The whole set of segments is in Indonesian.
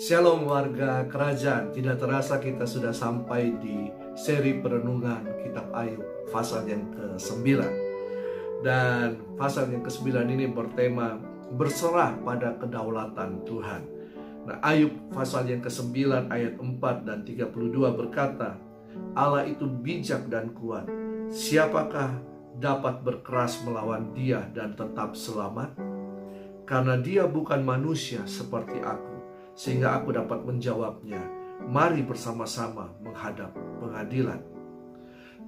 Shalom warga kerajaan, tidak terasa kita sudah sampai di seri perenungan kitab Ayub pasal yang ke-9. Dan pasal yang ke-9 ini bertema berserah pada kedaulatan Tuhan. Nah, Ayub pasal yang ke-9 ayat 4 dan 32 berkata, Allah itu bijak dan kuat, siapakah dapat berkeras melawan dia dan tetap selamat? Karena dia bukan manusia seperti aku, sehingga aku dapat menjawabnya. Mari bersama-sama menghadap pengadilan.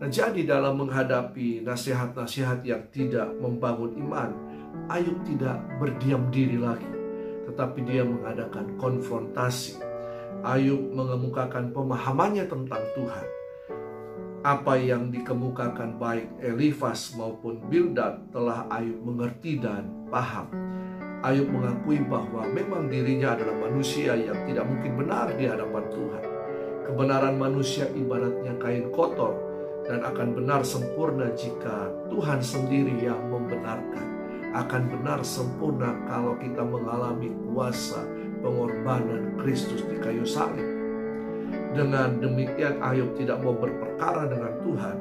Nah, jadi dalam menghadapi nasihat-nasihat yang tidak membangun iman, Ayub tidak berdiam diri lagi, tetapi dia mengadakan konfrontasi. Ayub mengemukakan pemahamannya tentang Tuhan. Apa yang dikemukakan baik Elifas maupun Bildad telah Ayub mengerti dan paham. Ayub mengakui bahwa memang dirinya adalah manusia yang tidak mungkin benar di hadapan Tuhan. Kebenaran manusia ibaratnya kain kotor dan akan benar sempurna jika Tuhan sendiri yang membenarkan. Akan benar sempurna kalau kita mengalami kuasa pengorbanan Kristus di kayu salib. Dengan demikian Ayub tidak mau berperkara dengan Tuhan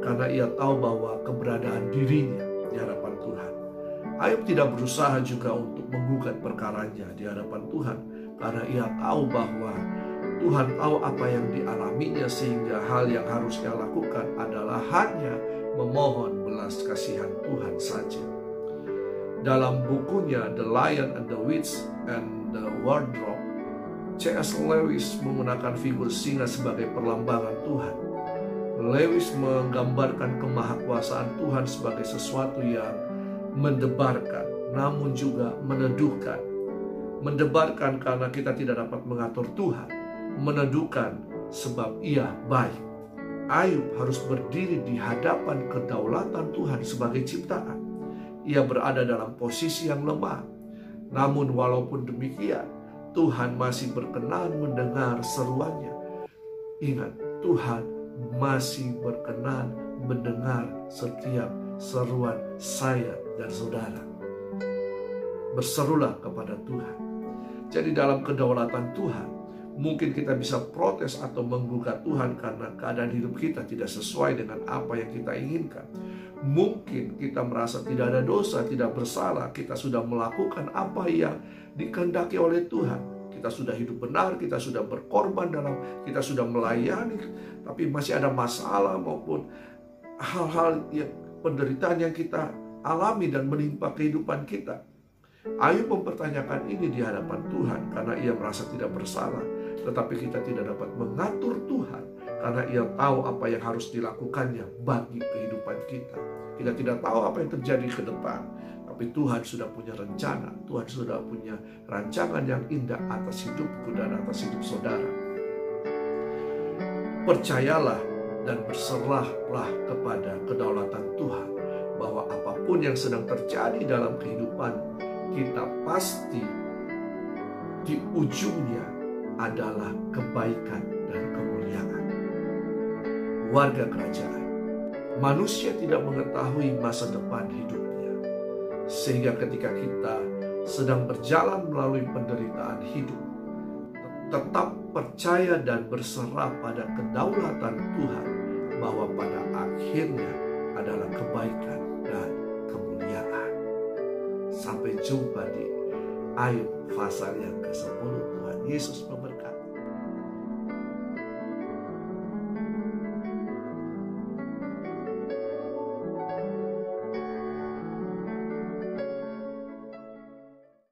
karena ia tahu bahwa keberadaan dirinya di hadapan Tuhan. Ayub tidak berusaha juga untuk menggugat perkaranya di hadapan Tuhan karena ia tahu bahwa Tuhan tahu apa yang dialaminya, sehingga hal yang harus ia lakukan adalah hanya memohon belas kasihan Tuhan saja. Dalam bukunya The Lion and the Witch and the Wardrobe, C.S. Lewis menggunakan figur singa sebagai perlambangan Tuhan. Lewis menggambarkan kemahakuasaan Tuhan sebagai sesuatu yang mendebarkan, namun juga meneduhkan. Mendebarkan karena kita tidak dapat mengatur Tuhan. Meneduhkan sebab ia baik. Ayub harus berdiri di hadapan kedaulatan Tuhan sebagai ciptaan. Ia berada dalam posisi yang lemah. Namun walaupun demikian, Tuhan masih berkenan mendengar seruannya. Ingat, Tuhan masih berkenan mendengar setiap seruan saya dan saudara. Berserulah kepada Tuhan. Jadi dalam kedaulatan Tuhan, mungkin kita bisa protes atau menggugat Tuhan karena keadaan hidup kita tidak sesuai dengan apa yang kita inginkan. Mungkin kita merasa tidak ada dosa, tidak bersalah, kita sudah melakukan apa yang dikehendaki oleh Tuhan. Kita sudah hidup benar, kita sudah berkorban kita sudah melayani, tapi masih ada masalah maupun hal-hal yang penderitaan yang kita alami dan menimpa kehidupan kita. Ayub mempertanyakan ini di hadapan Tuhan karena ia merasa tidak bersalah. Tetapi kita tidak dapat mengatur Tuhan karena ia tahu apa yang harus dilakukannya bagi kehidupan kita. Kita tidak tahu apa yang terjadi ke depan, tapi Tuhan sudah punya rencana. Tuhan sudah punya rancangan yang indah atas hidupku dan atas hidup saudara. Percayalah dan berserahlah kepada kedaulatan Tuhan, bahwa apapun yang sedang terjadi dalam kehidupan kita, pasti di ujungnya adalah kebaikan dan kemuliaan. Warga kerajaan, manusia tidak mengetahui masa depan hidupnya, sehingga ketika kita sedang berjalan melalui penderitaan hidup, tetap percaya dan berserah pada kedaulatan Tuhan, bahwa pada akhirnya adalah kebaikan dan kemuliaan. Sampai jumpa di Ayub pasal yang ke-10. Tuhan Yesus memberkati.